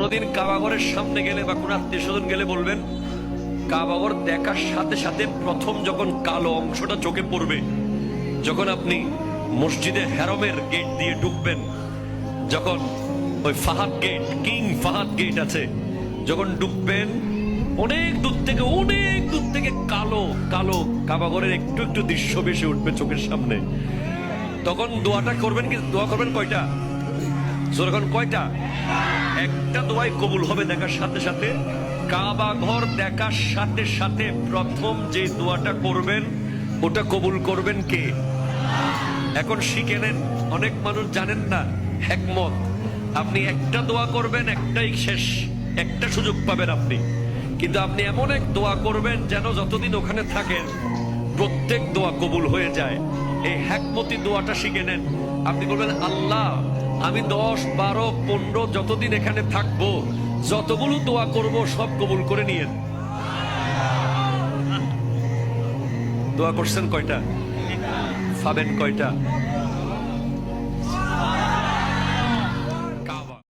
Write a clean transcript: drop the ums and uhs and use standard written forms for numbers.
কোনোদিন কাবাগরের সামনে গেলে বা কোনো আত্মীয় স্বজন গেলে বলবেন, কাবাগর দেখার সাথে সাথে প্রথম যখন কালো অংশটা চোখে পড়বে, যখন আপনি মসজিদে হেরমের গেট দিয়ে ঢুকবেন, যখন ওই Fahad gate, king Fahad gate আছে, যখন ঢুকবেন অনেক দূর থেকে কালো কালো কাবাগরের একটু একটু দৃশ্য ভেসে উঠবে চোখের সামনে। তখন দোয়াটা করবেন, কি দোয়া করবেন কয়টা? যখন কয়টা? একটা দোয়াই কবুল হবে দেখার সাথে সাথে। কাবা ঘর দেখার সাথে সাথে প্রথম যে দোয়াটা করবেন ওটা কবুল করবেন কে? এখন শিখে নেন, অনেক মানুষ জানেন না হিকমত। আপনি একটা দোয়া করবেন, একটাই শেষ, একটা সুযোগ পাবেন আপনি, কিন্তু আপনি এমন এক দোয়া করবেন যেন যতদিন ওখানে থাকেন প্রত্যেক দোয়া কবুল হয়ে যায়। এই হিকমতি দোয়াটা শিখে নেন। আপনি বলবেন, আল্লাহ আমি 10, 12, 15 যতদিন এখানে থাকবো, যতগুলো দোয়া করব সব কবুল করে নিয়েন। দোয়া করছেন কয়টা? পাবেন কয়টা?